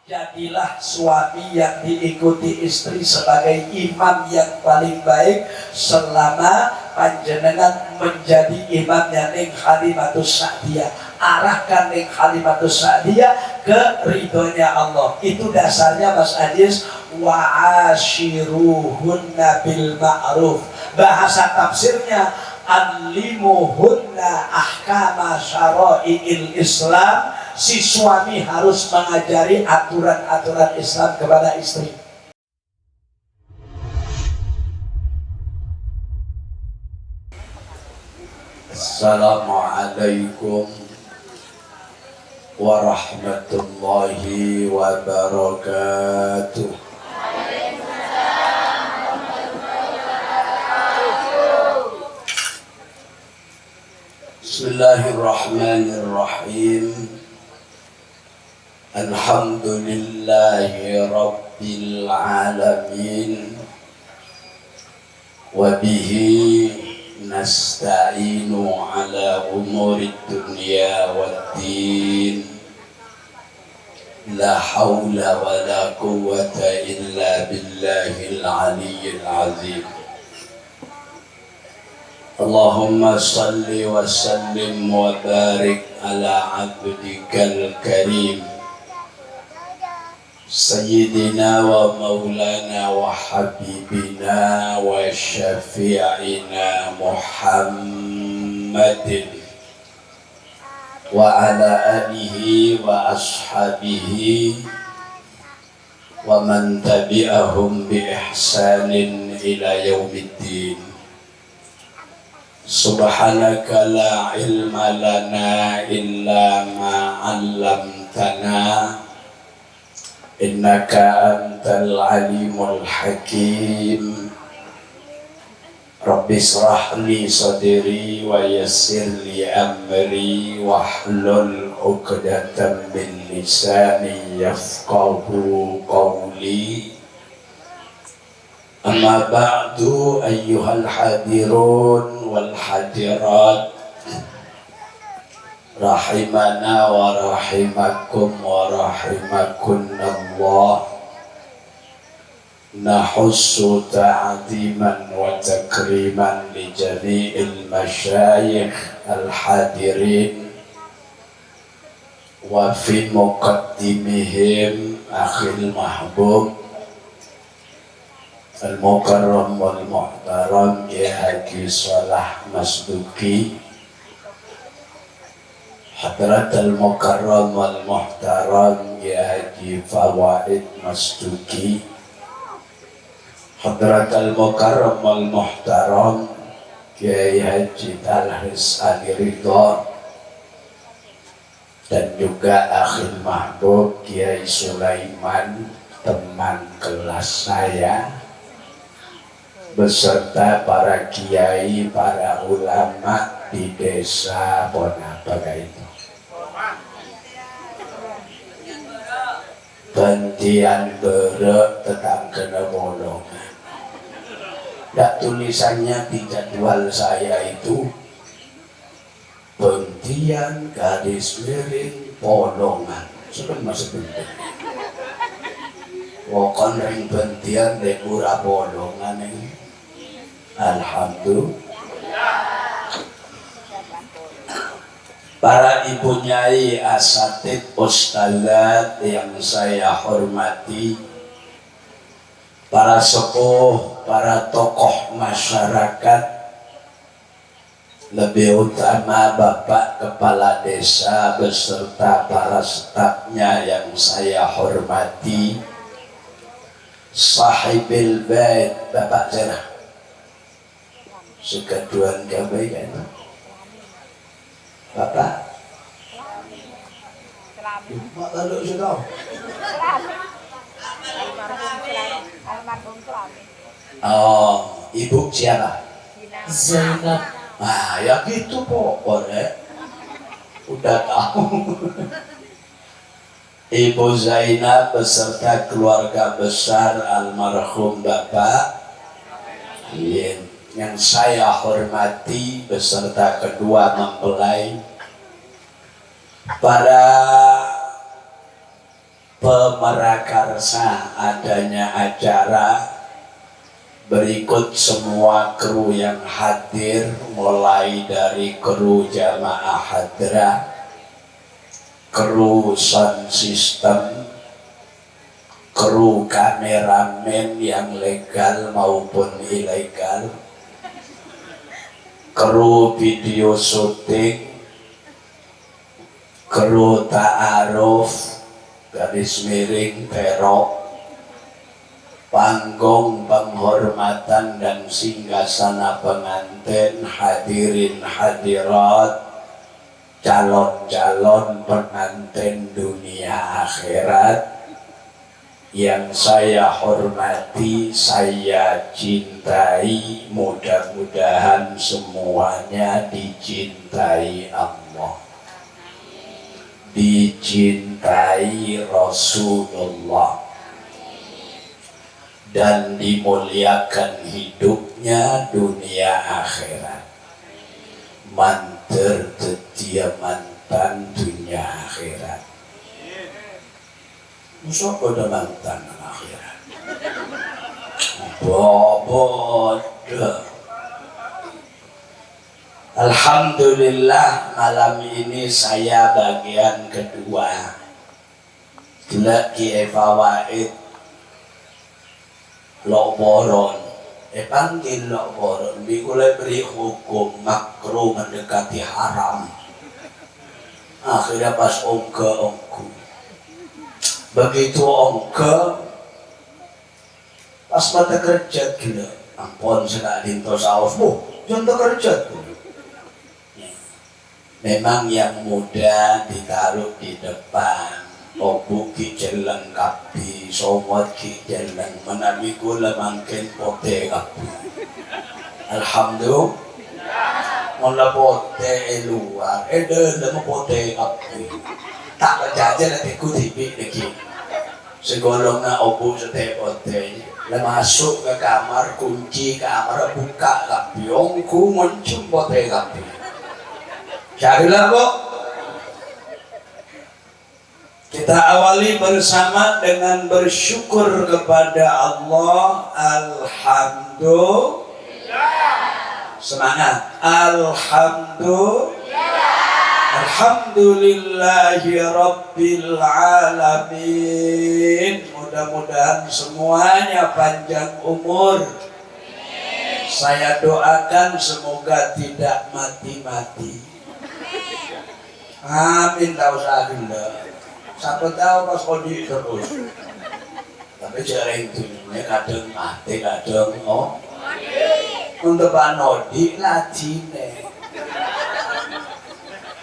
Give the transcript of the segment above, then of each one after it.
Jadilah suami yang diikuti istri sebagai imam yang paling baik selama panjenengan menjadi imamnya ning Halimatus Sa'diyah. Arahkan ning Halimatus Sa'diyah ke ridhonya Allah. Itu dasarnya Mas Ajis, wa ashiruhunna bil ma'ruf. Bahasa tafsirnya allimuhunna ahkama syara'i'il Islam. Si suami harus mengajari aturan-aturan Islam kepada istri. Assalamualaikum warahmatullahi wabarakatuh. Bismillahirrahmanirrahim. Alhamdulillahi Rabbil Alamin. Wabihi nasta'inu ala umuri dunya waddin. La hawla wa la quwwata illa billahil aliyyil azim. Allahumma salli wa sallim wa barik ala abdikal karim Sayyidina wa maulana wa habibina wa syafi'ina Muhammadin wa ala alihi wa ashabihi wa man tabi'ahum bi ihsanin ila yaumiddin. Subhanaka la ilma lana illa ma 'allamtana innaka antal alimul hakim. Rabbi shrah li sadri wa yassir li amri wahlul 'uqdatam min lisani yafqahu qawli. Amma ba'du ayyuhal hadirun wal hadirat rahimana wa rahimakum wa rahimakunallah. Nahussu ta'ziman wa takriman li jami'il masyayikh al-hadirin wa fi muqaddimihim akhil mahbub al-mukarram wal muhtaram ya Haji Salah Masduki, Hadratul Mukarram wal Muhtaram ya Haji Fawaid Masduki, Hadratul Mukarram wal Muhtaram Kiai Haji Talhis Ali Ridho, dan juga akhil mahbub Kiai Sulaiman, teman kelas saya, beserta para kiai, para ulama di desa Bonabaga itu. Gantian berek tetap kena bolongan. Dan tulisannya di jadwal saya itu Bentian garis miring bolongan. Sudah masuk bentuk. Wokon ring bentian dekura bolongan ini. Alhamdulillah. Para ibu nyai, asatid, ustadzat yang saya hormati, para sepuh, para tokoh masyarakat, lebih utama Bapak Kepala Desa beserta para stafnya yang saya hormati, sahibil bait Bapak Zena, sekeduan kebaikan Bapak Mak lalu sudah Ibu siapa? Zainab. Nah ya gitu pokoknya udah tahu. Ibu Zainab beserta keluarga besar almarhum Bapak yang saya hormati beserta kedua mempelai, para pemerakarsa adanya acara berikut semua kru yang hadir, mulai dari kru jamaah hadrah, kru sound system, kru kameramen yang legal maupun ilegal, kru video syuting, kru ta'aruf garis miring terok, panggung penghormatan dan singgasana pengantin, hadirin hadirat, calon-calon pengantin dunia akhirat yang saya hormati, saya cintai, mudah-mudahan semuanya dicintai Allah, dicintai Rasulullah, dan dimuliakan hidupnya dunia akhirat. Manter tetia mantan dunia akhirat. Musuh pada mantan akhirat. Bodoh. Alhamdulillah malam ini saya bagian kedua. Lagi evawaid loboron. Panggil loboron. Dikulai beri hukum makruh mendekati haram. Akhirnya pas ongke. Begitu ongke, pas mata kerja gila. Ampun saya dinto saus. Jangan kerja tuh. Memang yang muda ditaruh di depan, obu kijeleng kapi, somot kijeleng, menami gula mangkin pote kapi. Alhamdulillah, mula pote luar, lama pote kapi. Tak berjajan nanti ku tibi lagi. Segolong na obu sa pote, la masuk ke kamar, kunci kamar, buka kapi, ongku muncul pote kapi. Carilah bu. Kita awali bersama dengan bersyukur kepada Allah. Alhamdulillah. Semangat. Alhamdulillah. Alhamdulillahi Rabbil Alamin. Mudah-mudahan semuanya panjang umur. Saya doakan semoga tidak mati-mati. Amin, tak usah gila. Siapa tahu pas kodi terus. Tapi cara intinya kadang mati, kadang untuk panodi latine.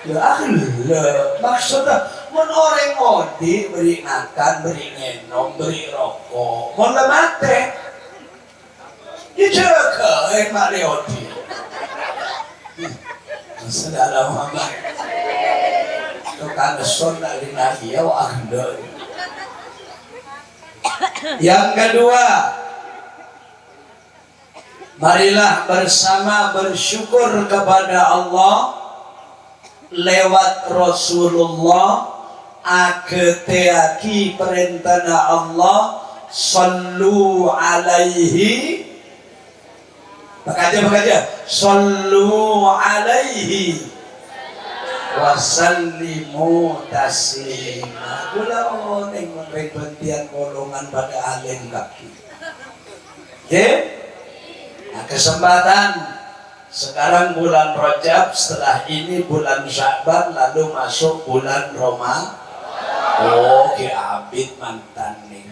Ya akhirnya maksudnya mun orang odi beri makan, beri ngenom, beri rokok, mun mati. Dijaga mak odi. Saudara Muhammad. Tukang son dari nabi ya wahda. Yang kedua, marilah bersama bersyukur kepada Allah lewat Rasulullah, aketeaki perintah Allah, sallu alaihi, bakaja, sallu alaihi wasallimu taslima. Kula oning mengbentian golongan pada alim kaki. Oke? Nah, kesempatan sekarang bulan Rajab, setelah ini bulan Sya'ban, lalu masuk bulan Roma. Oke, abid mantan nih.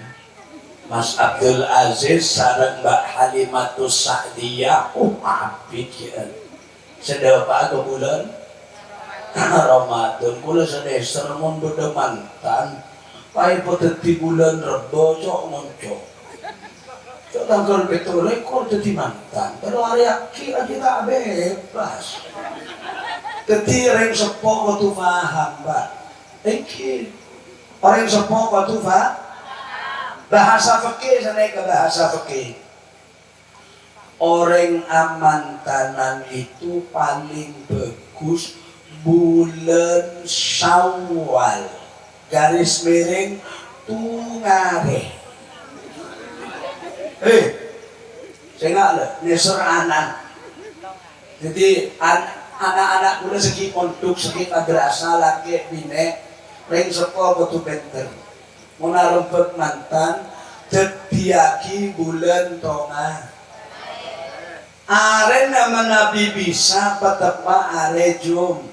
Mas Abdul Aziz sareng Mbak Halimatus Sa'diyah, abid ya. Sedang apa ke bulan Ramadan, kula sedester mun beda mantan, pai poteti bulan Rebo cok ngoncok. Cok tanggal betul rekor dadi mantan, pero hari aki kita bebas. Ketireng sepok waktu paham, Mbak. Iki orang sepok waktu paham. Bahasa fikih sana ke bahasa fikih. Orang amantanan itu paling bagus bulan Syawal, garis miring tungare. Saya nggak nyesur anak. Jadi anak-anak kula segi pondok segi madrasah laki bine ring saka kudu pinter. Mun rembet mantan dediaki bulan tonga. Are nama Nabi bisa petepa are jum.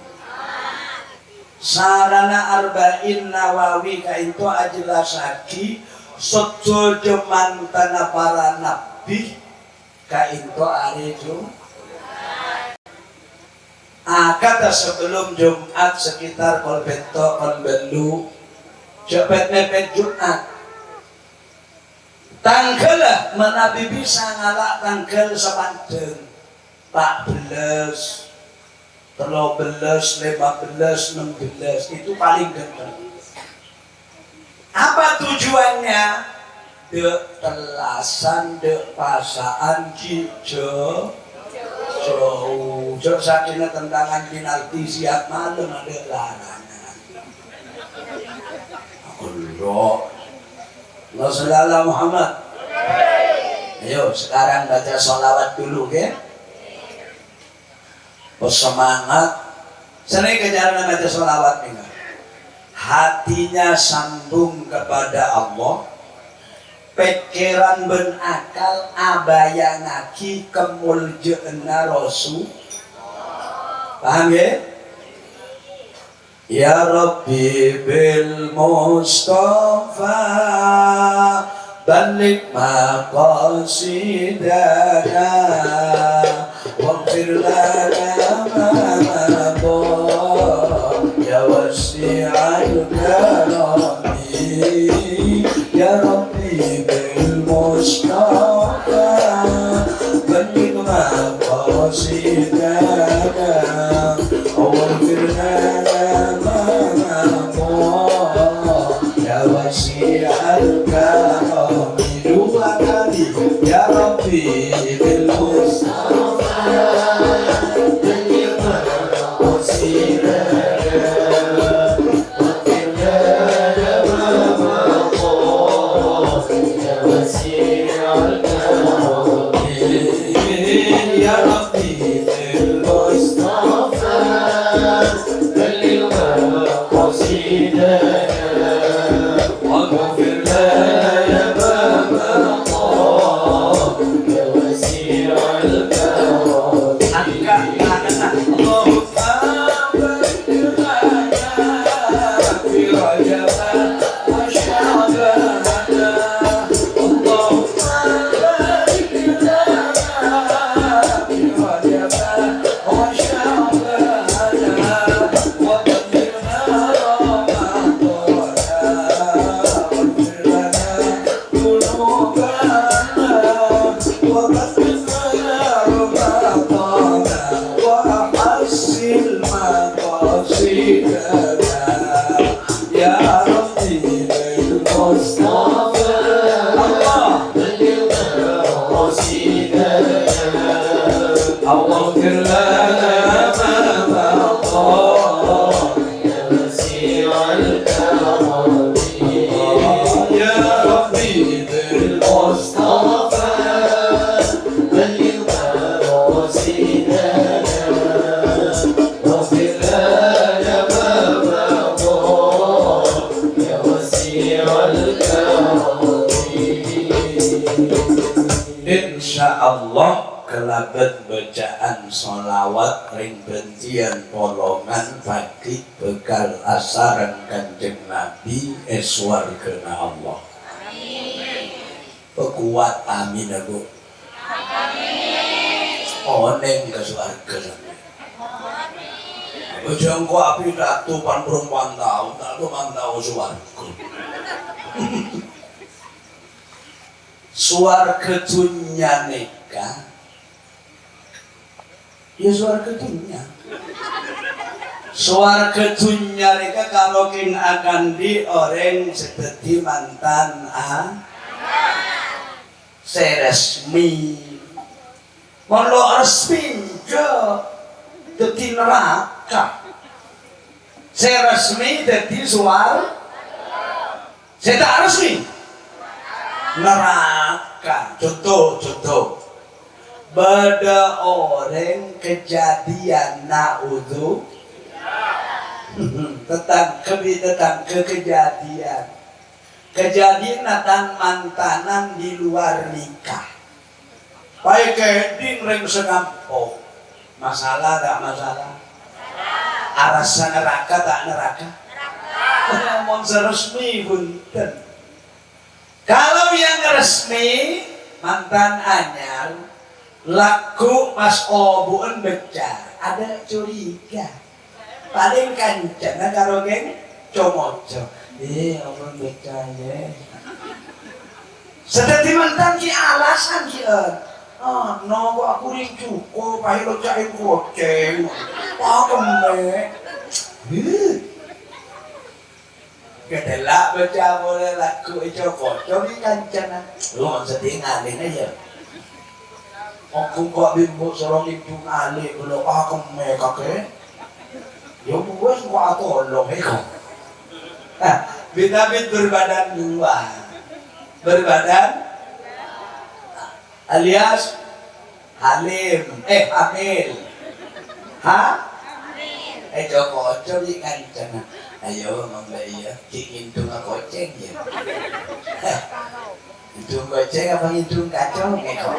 Sarana arba'in Nawawi kaintu ajelasaki sedaya mantan para nabi kaintu are jum. Kata sebelum Jumat sekitar kol bento kol belu cepet mepet Jumat tanggal lah menabi bisa ngalak tanggal sepanjang 14 13 15 16 itu paling ganteng. Apa tujuannya? Dek telasan dek pasaan hijau jauh sakina tendangan penalti siap malam ada larangan. Allah Rasulullah Muhammad. Ayo sekarang baca sholawat dulu ke. Bersemangat. Sering kejaran baca sholawat ini. Hatinya sambung kepada Allah. Pikiran ben akal abayangaki kemuliaan Rasul. Paham ya? Ya Rabbi bil Mustafa balik maqasidana waghfir lana ma mada ya wasi'al karami ya Rabbi bil Mustafa balik maqasidana waghfir lana ma mada ya wasi'al karami dua kali ya Rabbi bil Mustafa balik maqasidana Insyaallah kelabat bacaan sholawat ring bentian polongan bagi bekal asaran Kanjeng Nabi eswar kena Allah. Amin. Pekuat amin aku. Amin. Oneng ke swarga. Bojongku api datu pan perempuan tahu, tak mantau swarga. Swarga dunya nikah ya swarga dunya. Swarga dunya nikah kalau kin akan di orang seperti mantan seresmi kalau resmi jo dadi neraka seresmi dadi swarga Saya tak resmi. Neraka. Contoh. Beda orang kejadian na'udhu tentang kejadian natan mantanan di luar nikah. Baik keding reng sengampok. Masalah tak masalah? Arasa neraka tak neraka? Ngomong seresmi punten. Kalau yang resmi mantan anyar laku pas obuan beca ada curiga. Paling kancana karo geng comoco. Obuan beca ya. Sedati mantan ki alasan ki no aku ring cukup pahilo cair goceng. Kembe. Kedelak baca boleh laku itu kocok di kancana. Lu sedih ngalih aja. Aku kok bimbo sorong itu ngalih belum kembe kakek. Ya bos gua tolong kok. Bidabit berbadan dua. Berbadan alias hamil. Joko di kancana. Ayo membeli ya, hitung goceng ya. Hitung goceng apa hitung kacau gitu.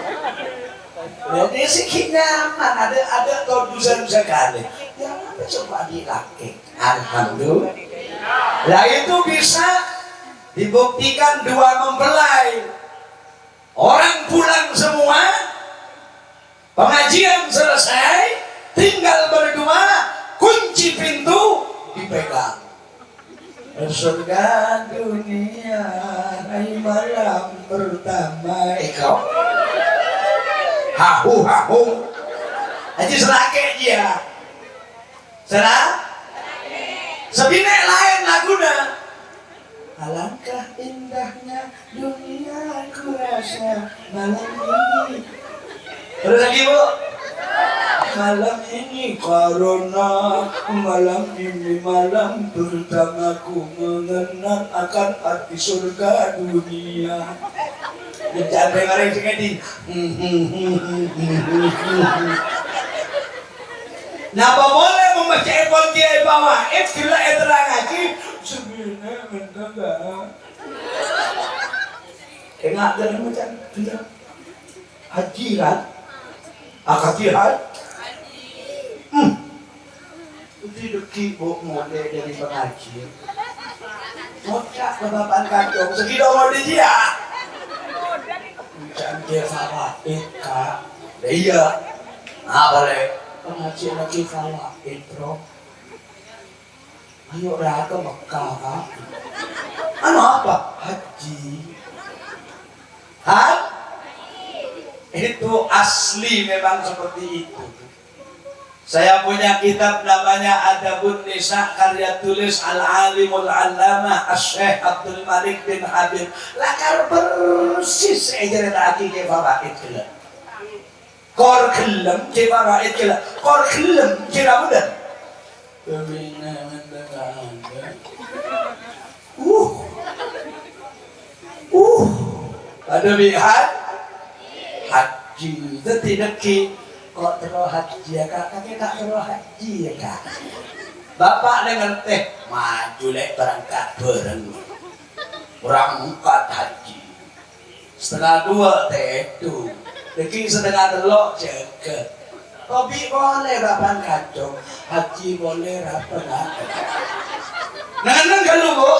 Jadi sih nyaman, ada produsen sekali. Ya apa coba dilakukan? Alhamdulillah. Nah itu bisa dibuktikan dua mempelai. Orang pulang semua, pengajian selesai, tinggal berdua, kunci pintu dipegang. Surga dunia, hai malam pertama. Kau hahu aja selake dia serah sebinek lain laguna. Alangkah indahnya dunia ku rasa malam ini. Terus lagi bu, malam ini karena malam ini malam pertamaku mengenal akan arti surga dunia. Jangan dengerin sekali. Napa boleh membaca ekor dia bawah? Kira terang lagi. Sebenarnya mendengar. Enggak ada macam dia. Haji kan? Akatihan. Itu deki bok mulai dari pengajian. Mocak kebapan kacung. Segitu mau dia. Jangan dia fawaid kak. Iya. Apa le? Pengajian lagi fawaid bro. Ayo raka Mekah kak. Anu apa? Haji. Itu asli memang seperti itu. Saya punya kitab namanya Adabun Nisa, karya tulis Al-Alimul Allamah Asy-Syaikh Abdul Malik bin Habib. Lakar persis ejaran lagi ke fawaid kala. Kor kelem ke fawaid kala. Kor kelem kira mudah. Kemina mendengar. Ada lihat haji itu tidak ki. Kok terus haji ya kak, kakek tak terus haji ya kak. Bapak dengan teh maju lek berangkat bareng, berangkat haji. Setengah dua teh itu, lagi setengah telok jaga. Kopi boleh bapak kacau, haji boleh rapat nggak? Nang kalau bu,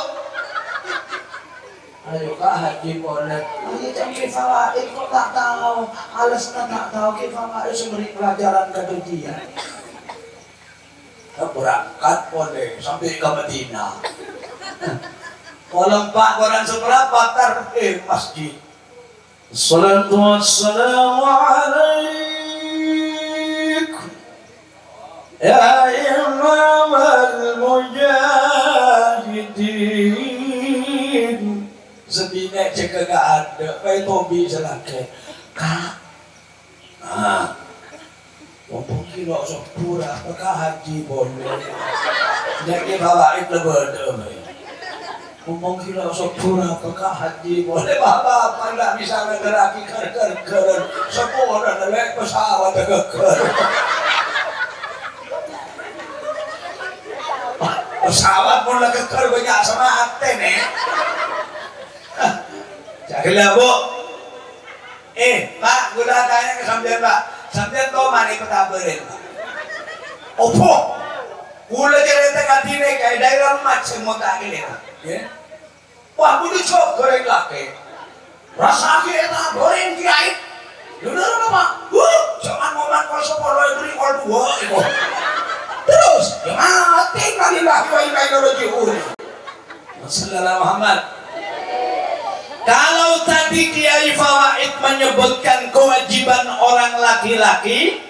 ayo kak haji boleh. Ayo cakap fawaid kok tak tahu, alasnya tak tahu fawaid memberi pelajaran ke dia. Berangkat boleh sampai ke Madinah. Kalau Pak Quran seberapa masjid. Assalatu wassalamu alaikum ya imam al-mujahidin. Sebinek cek gak ada, kayak tobi selangkai. Kak, Wong kilo sepura, apakah haji boleh? Jadi fawaid lebih. ngomong gila sepura apakah haji boleh apa nggak bisa ngegeraki ker sepura naik pesawat keker pesawat pun lagi keker banyak sama hati nih jadilah bu pak gue udah tanya ke sampean pak sampean tau mani petaberin pak opo gue cerita katine kayak daerah macam mau tak gini pak wah gue dicok goreng laki rasa kita goreng kiai udah apa cuman momen kalau sepuluh beri kalau dua terus ya mati kali lah kiai kalau jihuri Rasulullah Muhammad. Kalau tadi Kiai Fawaid menyebutkan kewajiban orang laki-laki,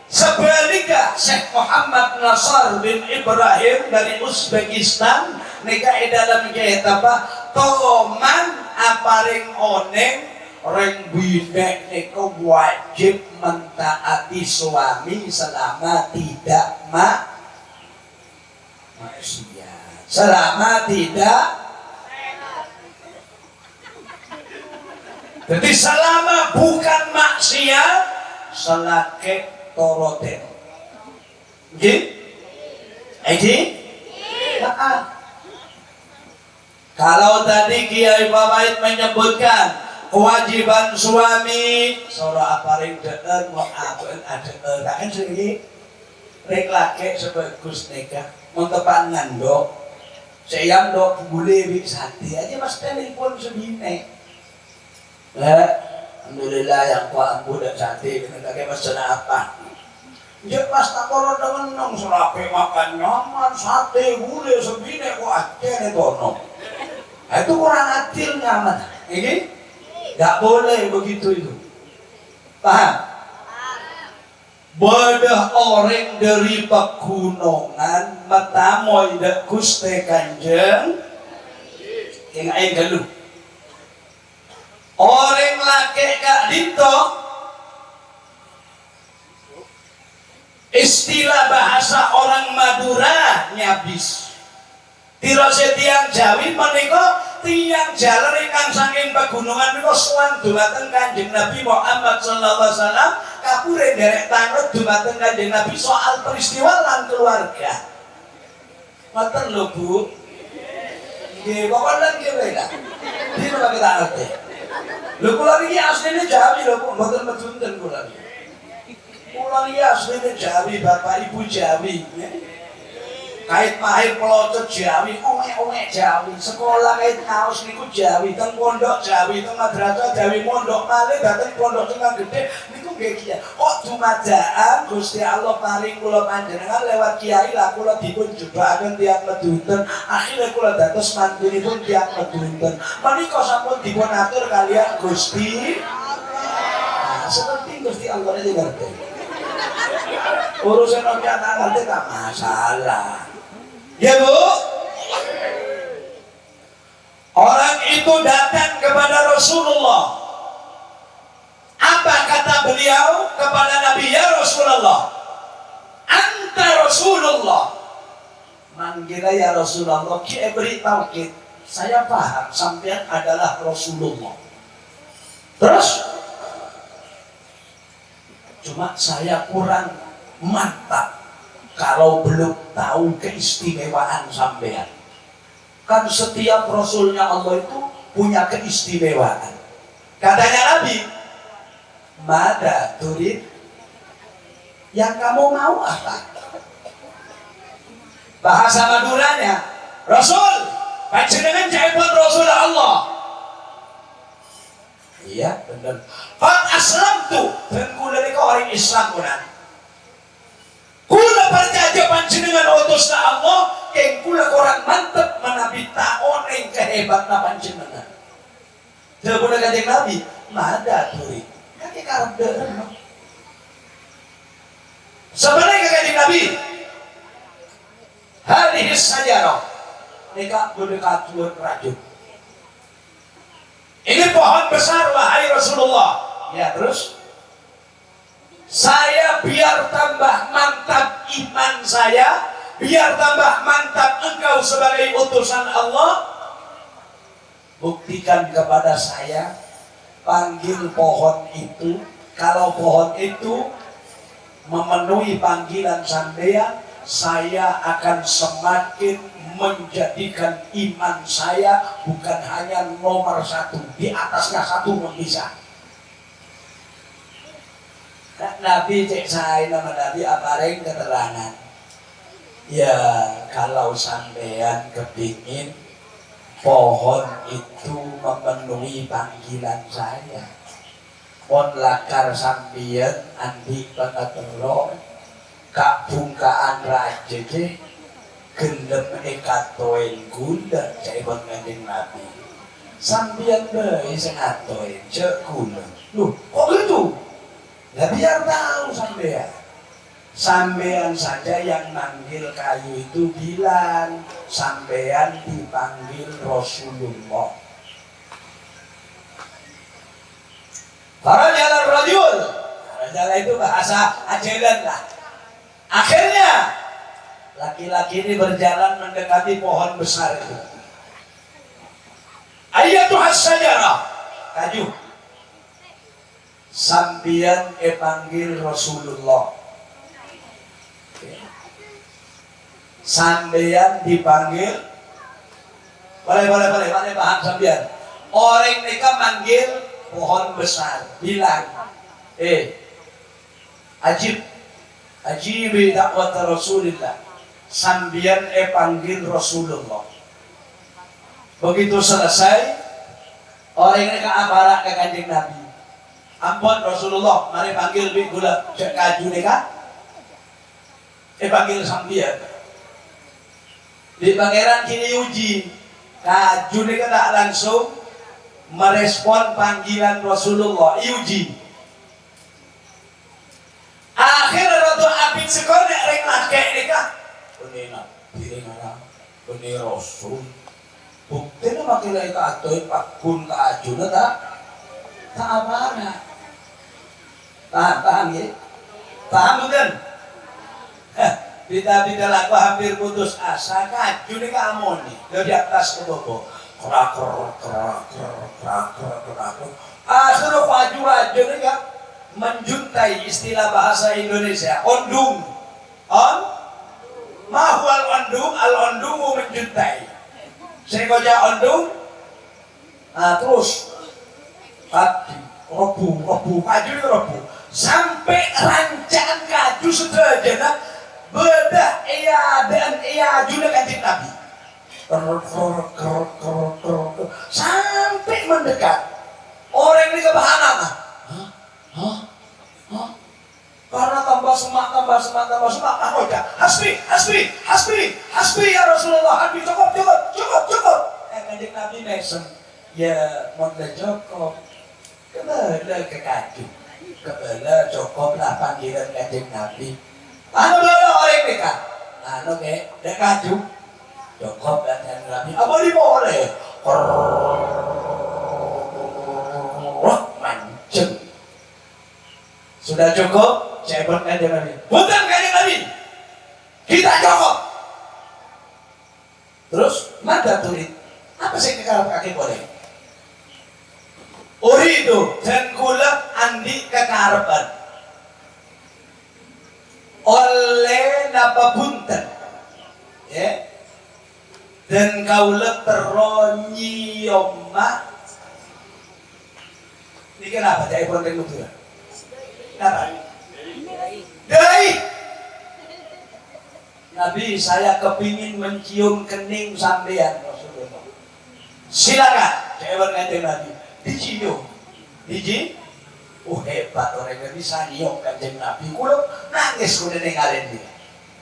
sebaliknya Syekh Muhammad Nasr bin Ibrahim dari Uzbekistan nika dalam kitab apa toman aparing oneng reng binek nika wajib mentaati suami selama tidak maksiat selama tidak jadi selama bukan maksiat selake toroten Edi? Kalau tadi Kiai Fawaid menyebutkan kewajiban suami sora aparing deen wa aben adeen kan sing rek laki sebagus nikah mentepan ngandok sayang dok boleh bisa aja mas telepon sebine alhamdulillah yang kuat budak cantik kena pakai mas apa dia pas tak korot dengan nong serape makan nyaman sate gulai sebine kok aja tono itu kurang adil nyaman ini nggak boleh begitu itu paham bodoh orang dari pegunungan matamoy dek guste kanjeng yang aing galuh orang laki kak dito istilah bahasa orang Madura nyabis tirose tiang Jawi menika tiang jalan ingkang saking pegunungan menika sowan dumateng Kanjeng Nabi Muhammad sallallahu alaihi wasallam kapure derek tanut dumateng Kanjeng Nabi soal peristiwa lan keluarga ngoten lho Bu nggih pokoknya lan nggih wae lah dene bagi tak ngerti lho kula iki asline Jawi lho mboten medunten kula iki kula iki asline Jawi bapak ibu Jawi kait mahir pelocot Jawi, owek Jawi, sekolah kait kaos niku Jawi, teng pondok Jawi, teng madrasah Jawi, pondok malih dateng pondok sing gede niku nggih kiai. Kok dumadaan Gusti Allah paring kula panjenengan lewat kiai lah kula dipun jebakaken tiyang medunten, akhire kula dados mantunipun tiyang medunten. Menika sampun dipun atur kalian Gusti Allah. Nah, seperti Gusti Allah iki ngerti. Urusan orang tak ngerti tak masalah. Ya Bu, orang itu datang kepada Rasulullah. Apa kata beliau kepada Nabi? Ya Rasulullah, anta Rasulullah. Manggilnya ya Rasulullah. Ki beritahu kita, saya paham sampean adalah Rasulullah. Terus, cuma saya kurang mantap kalau belum tahu keistimewaan sampean. Kan setiap Rasulnya Allah itu punya keistimewaan. Katanya Nabi, Mada turid, yang kamu mau apa? Bahasa Maduranya, Rasul, panjenengan jaipun Rasul Allah. Iya benar. Fat aslam tuh, dan kula nika orang Islam kunan. Kula percaya panjenengan utusna Allah, keng kula orang mantep menabi taon ing kehebatna panjenengan. Jawabna kanjeng Nabi, mada turi. Kaki karep deureun. Sebenarnya kanjeng Nabi, hadis sajarah. Nika kudu katuan rajut. Ini pohon besar wahai Rasulullah. Ya terus saya biar tambah mantap iman saya, biar tambah mantap engkau sebagai utusan Allah, buktikan kepada saya, panggil pohon itu. Kalau pohon itu memenuhi panggilan sampean, saya akan semakin menjadikan iman saya bukan hanya nomor satu, di atasnya satu pun bisa. Nabi cek saya nama Nabi apareng keterangan. Ya kalau sampean kepingin pohon itu memenuhi panggilan saya, pon lakar sampean andi pengatelo kak bungkaan raja deh gendem ekatoin gula cek pon ngandeng Nabi sampean bae sing atoin cek gula. Loh kok gitu? Nah biar tahu sampean saja yang manggil kayu itu bilang sampean dipanggil Rasulullah. Para jalan rajul, jalan itu bahasa ajaran lah. Akhirnya laki-laki ini berjalan mendekati pohon besar itu. Ayyatuhas sajarah, kayu. Sampian panggil Rasulullah. Sampean dipanggil, boleh paham sampean. Orang mereka manggil pohon besar, bilang, ajib dakwat Rasulullah. Sampean panggil Rasulullah. Begitu selesai, orang mereka aparak ke kanjeng Nabi. Ampun Rasulullah, mari panggil bi gula cek kaju neka. Panggil sampean. Di pangeran kini uji, kaju neka tak langsung merespon panggilan Rasulullah, iuji. Akhirnya Ratu Abid sekor nek ring laki neka. Bener nabi, bener Rasul. Bukti na makilay ka atoy pakun ka aju na tak apa na. Paham ya? Paham bukan? Bida-bida laku hampir putus asa, kaju nih kamu nih, dari atas ke bawah, kerak. Suruh kaju aja nih kan, menjuntai istilah bahasa Indonesia, ondung, mahwal ondung, al ondungu menjuntai. Saya koja ondung, terus, robu, kaju nih robu. Sampai rancangan kaju sederhana bedah dan juga kanjeng Nabi sampai mendekat orang ini kebahanan karena tambah semak hasbi ya Rasulullah, hasbi cukup kanjeng Nabi nesen ya monda cukup kebala ke kaju kebala cukup lah panggilan kanjeng Nabi. Anu dulu orang mereka, anu ke, dek kaju, cukup dan kanjeng Nabi. Apa di boleh? Mancing. Sudah cukup, cebon kanjeng Nabi. Bukan kanjeng Nabi, kita cukup. Terus mana tulis? Apa sih kekarap kaki boleh? Uri itu dan gula andi kekarapan. Oleh napa bunten ya dan kaula teronyi omah ini kenapa jadi konten itu kenapa dari Nabi saya kepingin mencium kening sampean Rasulullah silakan jawab kanjeng Nabi dicium hebat orang yang bisa nyium kanjeng Nabi. Kulo nangis kulo ninggalin dia.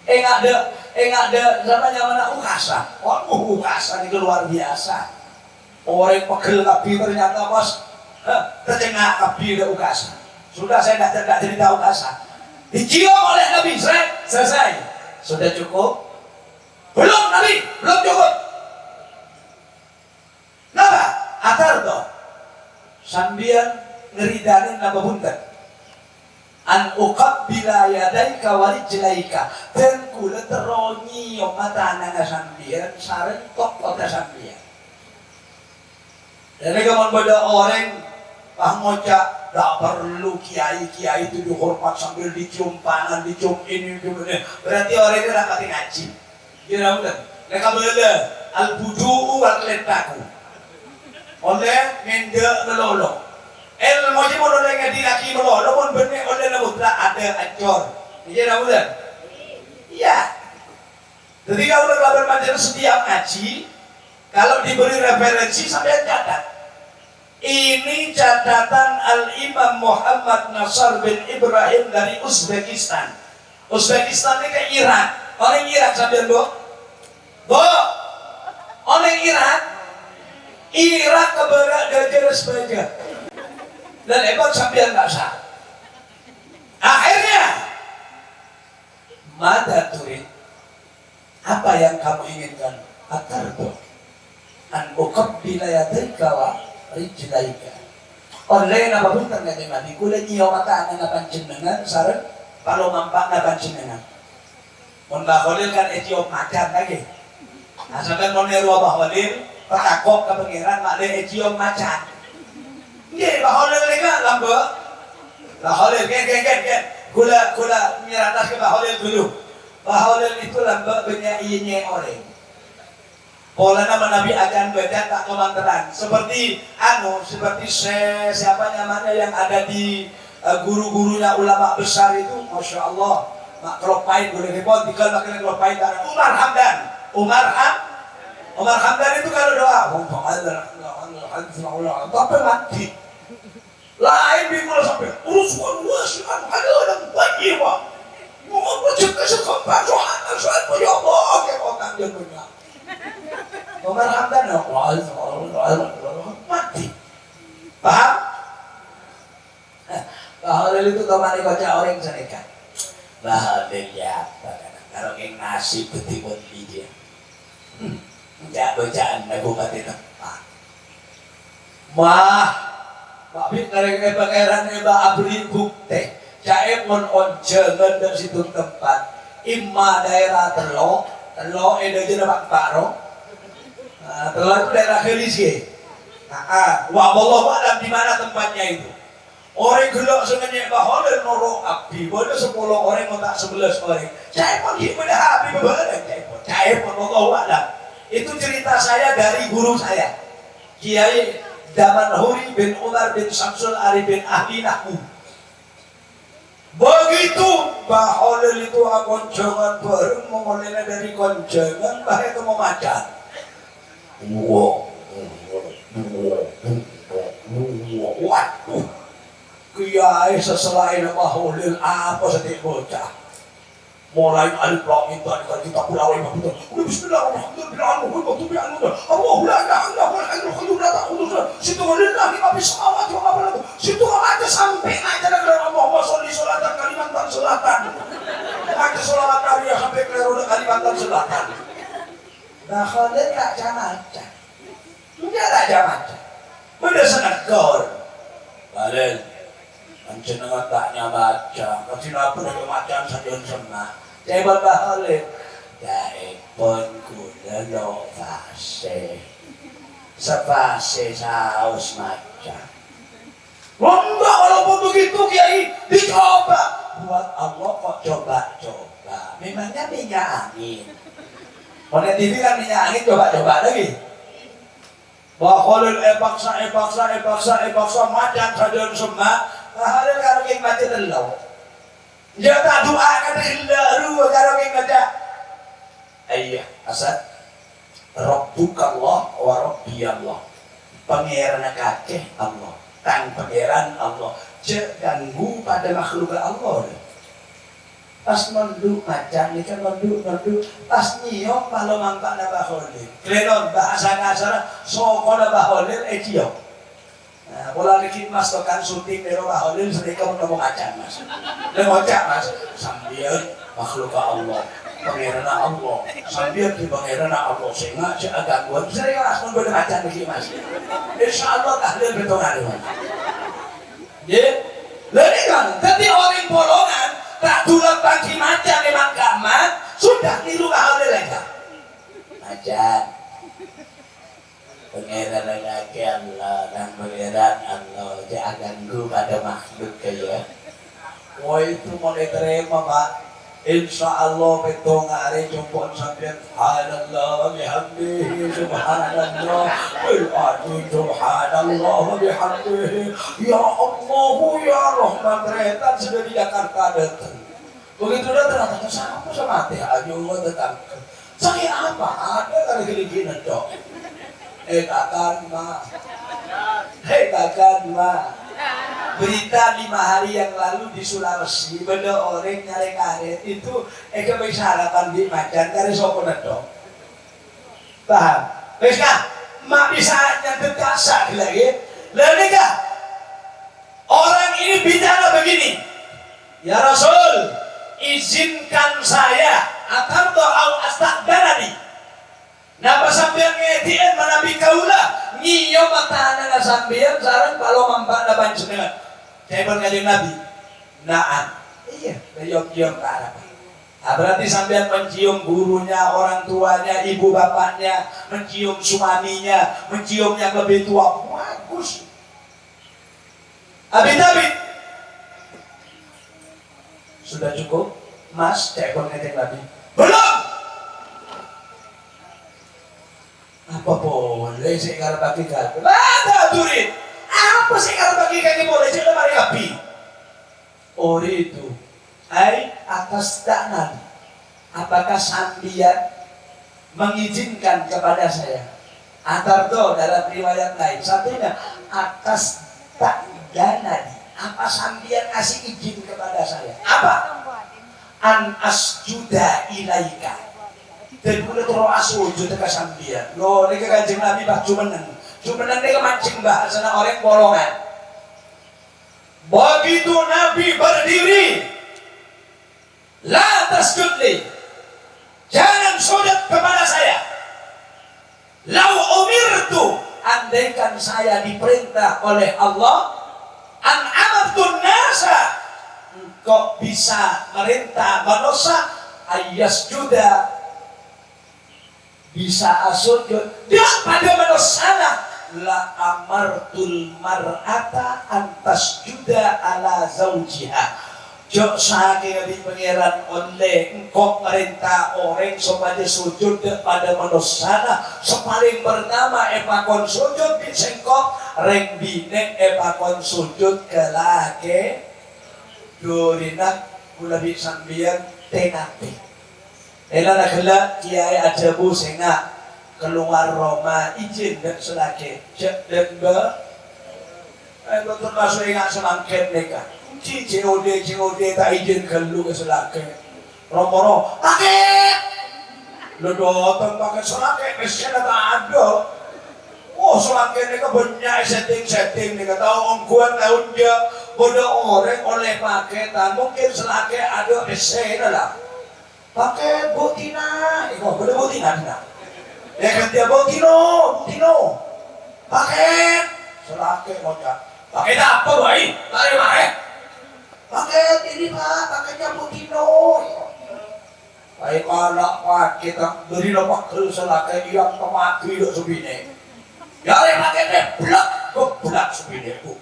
Enggak ada zaman ukasa. Ukasa itu luar biasa. Orang pegel Nabi ternyata bos tercengang Nabi udah ukasa. Sudah saya tidak cerita ukasa. Dicium oleh Nabi selesai. Sudah cukup? Belum Nabi, belum cukup. Kenapa? Atar toh. Sambian ngeridanin napa bunten an uqabbila yadaika wa rijlaika dan kula teronyi mata nanga sampeyan sareng tok kota sampeyan Jadi kalau pada orang ngocak tak perlu kiai itu dihormat sambil dicium tangan, dicium ini, dicium ini. Berarti orang itu dapat ngaji. Kira udah. Mereka bela al-budu'u wal-letaku. Oleh mende melolo. Ilmu je mau oleh ngadi laki melolo pun benih oleh lebutlah ada acor. Kira udah. Iya. Jadi kalau kalau bermajelis setiap ngaji, kalau diberi referensi sampai catat. Ini catatan Al-Imam Muhammad Nasr bin Ibrahim dari Uzbekistan. Uzbekistan ini ke Irak. Orang Irak sambil Bu? Orang Irak. Irak keberat gajeres baja. Dan hebat sambil nggak sah. Akhirnya, mada turid. Apa yang kamu inginkan? Atardo. An uqabbila yadayka wa rijlaika. Oleh nama bukan kata Nabi, kula nyiyo mata anak panjenengan sareng kalau mampak na panjenengan. Mun baholil kan etiop macan lagi. Nah sampean mun niru baholil, petakok ke pangeran makle etiop macan. Nggih baholil lega lambe. Baholil gen. Kula nyeratas ke baholil dulu. Baholil itu lambe penyainye orang. Pola nama Nabi akan beda tak kemanteran seperti seperti siapa namanya yang ada di guru-gurunya ulama besar itu, masya Allah, mak kelopain boleh repot tinggal makin kelopain darah Umar Hamdan itu kalau doa tapi mati lain bingung sampai urusan wasian ada orang bagi pak mau bercakap sekolah soal ya Allah kayak orang dia punya Umar Hamdan mati. Paham? Baholil itu kemana kocak orang senekan. Baholil ya kalau yang nasi ketimun dia. Enggak bacaan Kabupaten Tempat. Wah, Pak Bik ngareng pangeran eba abri bukti. Jae pun onjengan dari situ tempat. Imma daerah Telok ada jenak Pak Paro. Telok itu daerah Kelisge. Wallahu a'lam di mana tempatnya itu. Orang gelok sengaja baholil noro api, boleh 10 orang tak 11 orang. Saya pun gimana api beberapa. Saya pun wallahu a'lam. Itu cerita saya dari guru saya, Kiai Damanhuri bin Umar bin Samsul Ari bin Ahli Nahwu. Begitu baholil itu konjangan bareng mengolehnya dari konjangan bahaya ke macan. Waduh, kiai seselain baholil apa sedih bocah. Mulai alif lam mim dan kita pulau lima betul. Bismillahirrahmanirrahim. Allahu la ilaha illa huwal hayyul qayyum la ta'khudhuhu sinatun wa la nawm. Samawati wa ma situ aja sampai aja dengan Allahumma sholli sholatan kalimatan sholatan. Aja sholawat karya sampai ke Kalimantan Selatan. Nah, Khalid tak macam. Enggak tak macam. Benda sangat gor. Khalid panjenengan tak baca, kasih apa dengan macam saja sama. Coba baholil, daipun kula lo fase, sepase saus macam. Enggak, walaupun begitu Kiai dicoba. Buat Allah kok coba-coba. Memangnya minyak angin. Pada TV kan minyak angin coba-coba lagi. Baholil paksa macam saja semua. Baholil kalau kita baca telau. Dia tak doa kata illahu kalau kita baca. Ayah asal. Rabbukallah wa rabbiyallah. Pangeran kakek Allah. Tang pangeran Allah. Ganggu pada makhluk Allah. Pas nonduk macam ni kan nonduk pas nyiok kalau mampak na baholil. Klenon bahasa kasar soko na baholil ciok. Nah, bola dikit mas tokan syuting dari baholil sedeka ngomong macam mas. Dan ngocak mas sambil makhluk Allah. Pangeran Allah sambil di pangeran Allah sehingga cak gangguan. Saya kelas pun boleh macam dikit mas. Insyaallah tahlil betul hari mas. Ya, lebih kan. Tapi orang bolongan tak tulang pagi macam memang gamat sudah niru baholil lagi. Macam. Pangeran lagi Allah dan pangeran Allah jangan ganggu pada makhluk kaya. Wah itu mau diterima Pak. Insya Allah betul ngari jumpa sampai Subhanallah bihamdihi Subhanallah Al-Adi Subhanallah bihamdihi Ya Allah ya Rahman Retan sudah di Jakarta datang. Begitu datang sama mati aja Allah datang. Saya apa? Ada kali gini-gini dok. Kakak mah berita 5 hari yang lalu di Sulawesi benda orang nyari karet itu bisa harapan di Macan kari sopon dong paham? Bisa mak bisa nyantet kasar lagi lalu kah orang ini bicara begini ya Rasul izinkan saya akan doa astagfirullahaladzim. Napa sampeyan ngedien manabi kaula nyiyo matana na sampeyan sareng kalau mampak na panjenengan. Telepon kanjeng Nabi. Naam. Iya, dayok-yok ke arah. Nah, berarti sampeyan mencium gurunya, orang tuanya, ibu bapaknya, mencium suaminya, mencium yang lebih tua. Bagus. Abid-abid. Sudah cukup? Mas, telepon kanjeng Nabi. Belum. Apa boleh saya kalau bagi kaki? Ada turin. Apa sih kalau bagi kaki boleh? Saya mari api. Ori itu. Atas danan. Apakah sambian mengizinkan kepada saya? Antardo dalam riwayat lain. Satunya atas tak danani. Apa sambian kasih izin kepada saya? Apa? An asjuda ilaika. Dan boleh terus asujud ke sambian. Loh, ini kanjeng Nabi bah cumenan ini kemancing bahasa orang bolongan. Begitu Nabi berdiri, la tasjudli, jangan sujud kepada saya. Lau umirtu, andaikan saya diperintah oleh Allah, an amartun nasa, engkau bisa merintah manusia, ayyasjuda, bisa asujud dia pada manusia la amartul mar'ata antas juda ala zaujiha jok saking di pangeran oleh engkau perintah orang supaya sujud pada manusia sepaling pertama epakon sujud di sengkok reng bine epakon sujud ke laki durinak kulabi sambian tenate Ela nakala kiai ajabu senga keluar Roma izin dan selake cek dan ba betul masuk ingat semangket mereka COD tak izin kelu ke selake romo pakai lo datang pakai selake mesinnya tak ada selake mereka banyak setting mereka tahu ongkuan tahun dia bodoh orang oleh paketan mungkin selake ada mesin lah pakai botina, boleh botina tidak? Ya kan dia botino, pakai selake moca, pakai apa baik? Tari mana? Pakai ini pak, pakainya botino. Baik anak pak kita beri lemak ke selake yang temaki dok sebine. Ya pakai deh, belak sebine bu.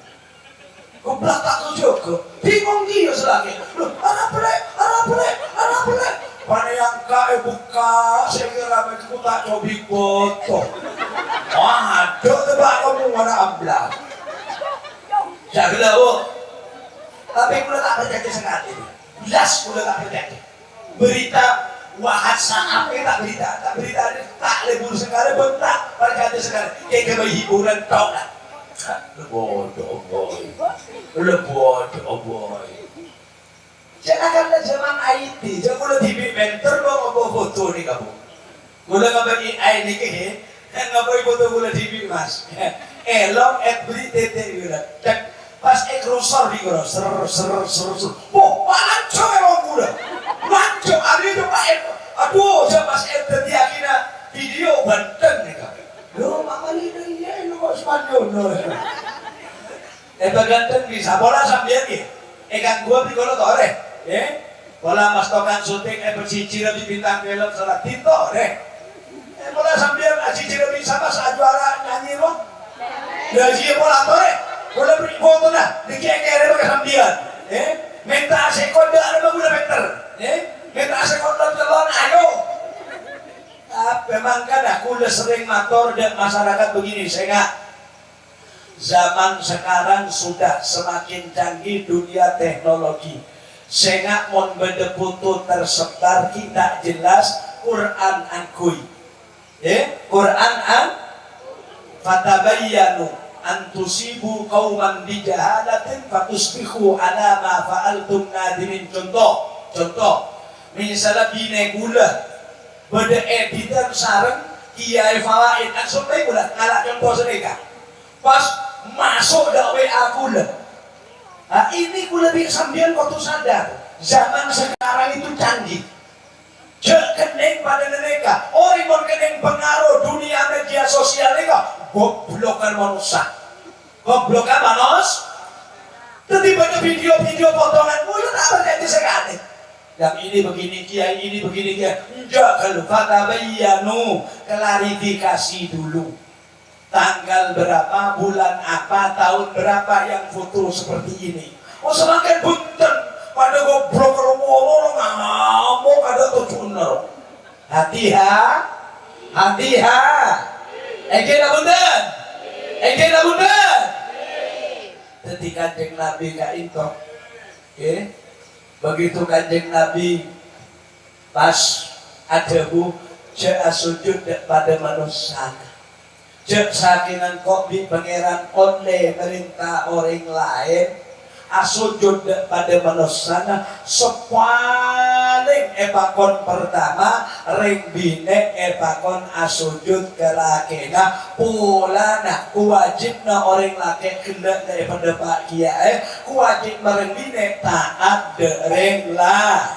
Goblak tak tujuh ke, bingung dia selagi. Anak pelek. Mana yang kau buka, saya kira mereka tak cobi foto. Aduh, tebak kamu mana amblang. Saya kira tapi kuda tak terjadi sekali. Jelas kuda tak terjadi. Berita wahat saat tak berita tak lebur sekali bentak terjadi sekali. Kayak hiburan tau lah. Bodoh boy. Jangan zaman IT, jangan boleh TV mentor mau apa foto nih kamu. Boleh nggak bagi ini ke? Nggak boleh foto boleh TV mas. Elok beri tete gitu. Dan pas krusor di kono, ser. Lanco emang muda. Lanco, hari itu pak aduh, saya pas tadi akhirnya video banteng nih kamu. Lo mama ini ya, lo kok Spanyol. Baganteng bisa bola sambil ni. Kan gua di kono tore. Bola mas tokan syuting bercicir di bintang film salah tinto deh. Mulai sambil aji lebih sama saat juara nyanyi loh. Gaji pola tore. Boleh beri foto nah. Dikira-kira pakai sambilan. Minta sekon dah ada guna meter. Minta sekon telon ayo. Memang kan aku udah sering matur dan masyarakat begini, sehingga zaman sekarang sudah semakin canggih dunia teknologi. Sehingga mon bedeputu tersebar kita jelas Quran angkui. Quran an fatabayyanu antusibu qauman bijahalatin fatusbihu ala ma fa'altum nadimin. Contoh misalnya bine gula bede editor sareng kiai fawaid aksudnya gula ngalah contoh sedekah pas masuk dak WA gula. Nah ini gula lebih sambian kau tuh sadar zaman sekarang itu canggih. Jek kening pada mereka, orang mau kening pengaruh dunia media sosial mereka, goblokan manusia, goblokan manusia. Tadi banyak video-video potongan mulut apa jadi sekali. Yang ini begini kiai, ini begini kiai. Enggak kalau fatabayyanu, klarifikasi dulu. Tanggal berapa, bulan apa, tahun berapa yang foto seperti ini. Oh semakin bunten. Pada goblok romo nggak mau ada tujuan. Hati-hati. Ege na bundan. Jadi kanjeng Nabi gak intok. Begitu kanjeng Nabi pas ada jaa sujud pada manusia. Jek sakinan kok di pangeran oleh perintah orang lain. Asujud pada manusia sepaling epakon pertama ring bine epakon asujud ke lakena pula nak kuwajibna orang laki hendak daripada pak kiai kuwajib mereng bine taat dereng lah.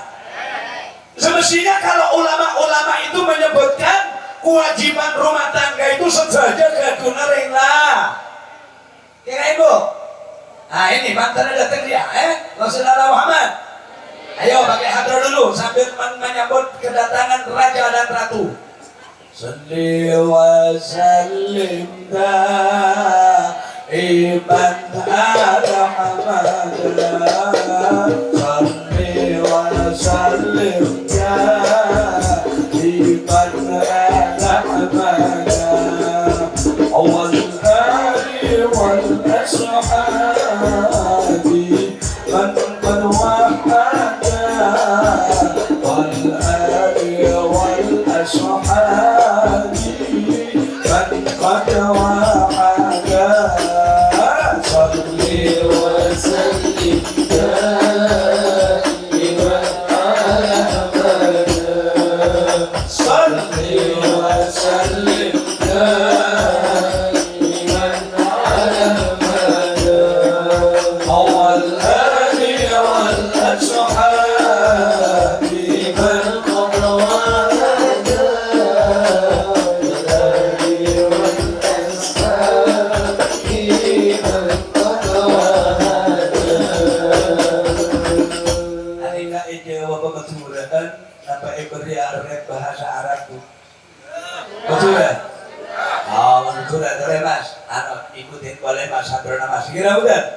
Semestinya kalau ulama-ulama itu menyebutkan kewajiban rumah tangga itu saja kedua ring lah. Kira ibu? Nah ini mantan datang dia, Rasulullah Muhammad. Ayo pakai hadro dulu sambil menyambut kedatangan raja dan ratu. Salli wa sallim daiman ala Muhammad. Salli wa sallim daiman ala Muhammad. Awal ali wal ashab من قد وحد والآل والأصحاب من قد وحد صل وسلم دائما على أبدا صل وسلم دائما على أبدا bahasa Arab betul ya? Oh betul ya, boleh mas ikutin boleh mas sabrona mas kira udah?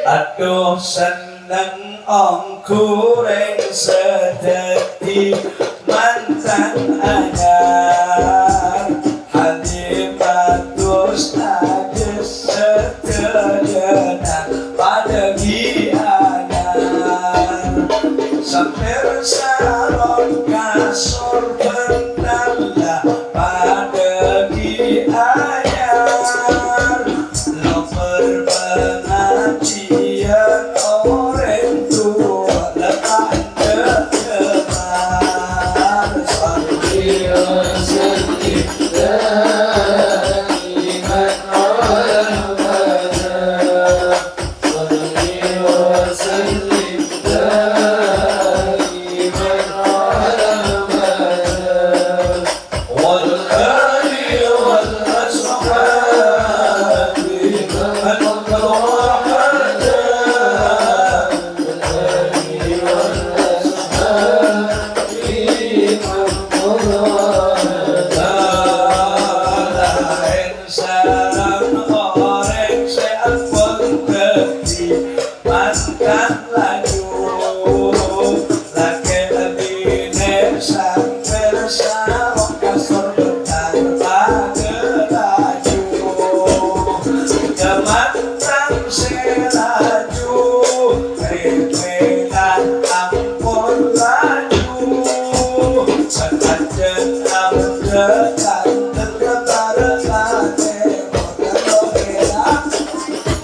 Aduh seneng ongkureng sedeti mantan anyar hadimatus najis setejenak pada gianyar sampai salon kasur bentala pada gianyar lo berpengajian orang tua letak depan sambil sedih daiman ala mantan selaju repetan ampun laju senajan amdekan terlebar-lebar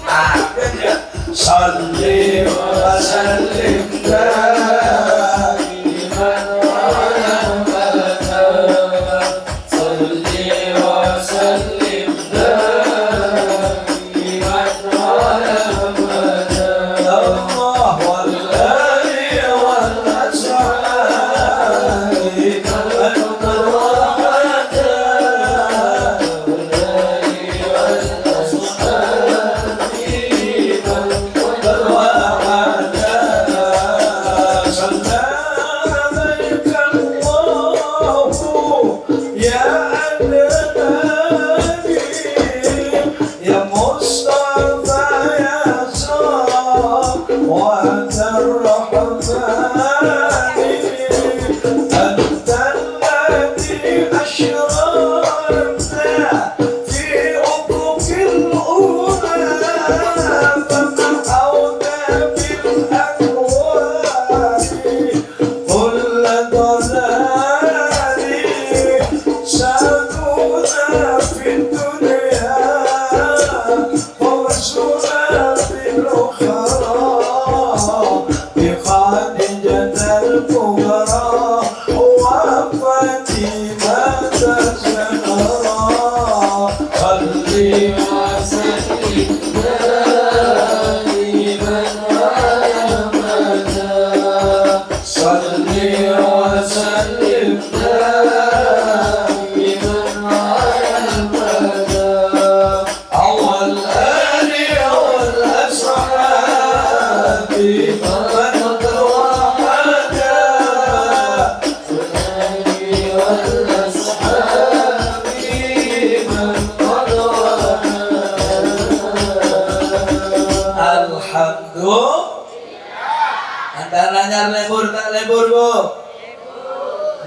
akhirnya salli wa sallim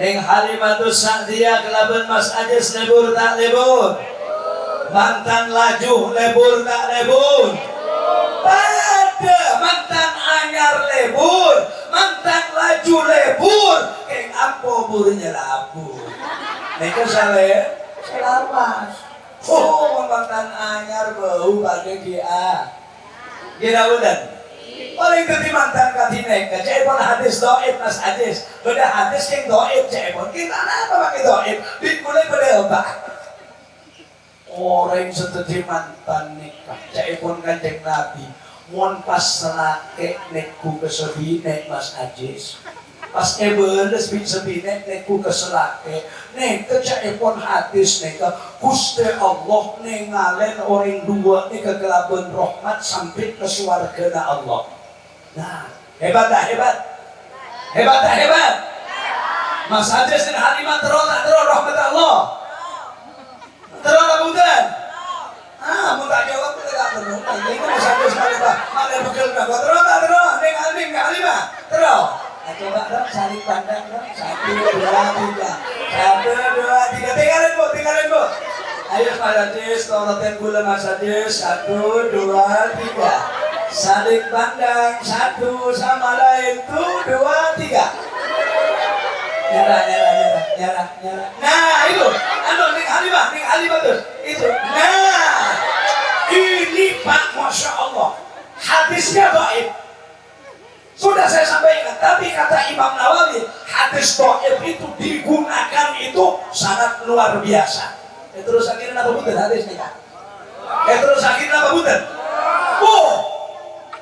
Ning Halimatus Sa'diyah kelaban Mas Ajis lebur tak lebur? Mantan laju lebur tak lebur? Pada mantan anyar lebur, mantan laju lebur, keng ampo burnya labur. Nika sale selamas. Oh mantan anyar bau pakai dia. Kira udan. Paling gede mantan katinek, cepon hadis doib Mas Ajis, beda hadis yang doib cepon. Kita apa pakai doib? Dimulai pada apa? Orang seteti mantan nikah, cepon kanjeng Nabi. Mon pas selake nekku kesebinek Mas Ajis. Pas ebeles bin sebinek nekku keselake. Nek cepon hadis neka Gusti Allah nengalen orang dua nika kelaban rahmat sampai ke swargana Allah. Nah, hebat tak hebat? Hebat tak hebat? Mas Ajis dan Halimah terus tak terus rahmat Allah? Terus tak bukan? Mau tak jawab kita tak terus. Ini Mas Ajis Halimah, mana bekel tak terus tak terus? Neng Halimah terus. Coba dong saling pandang dong. 1, 2, 3. 1, 2, 3. Tinggalin bu. Ayo Mas Ajis, tolongin gula Mas Ajis. 1, 2, 3. Saling pandang satu sama lain. 1, 2, 3. Nyerah. Nah itu, Neng Halimah terus. Itu. Nah, ini Pak, Masya Allah. Hadisnya dhaif. Sudah saya sampaikan, tapi kata Imam Nawawi, hadis dhaif itu digunakan itu sangat luar biasa. Terus akhirnya apa bukan hadis nih kan? Terus akhirnya apa bukan?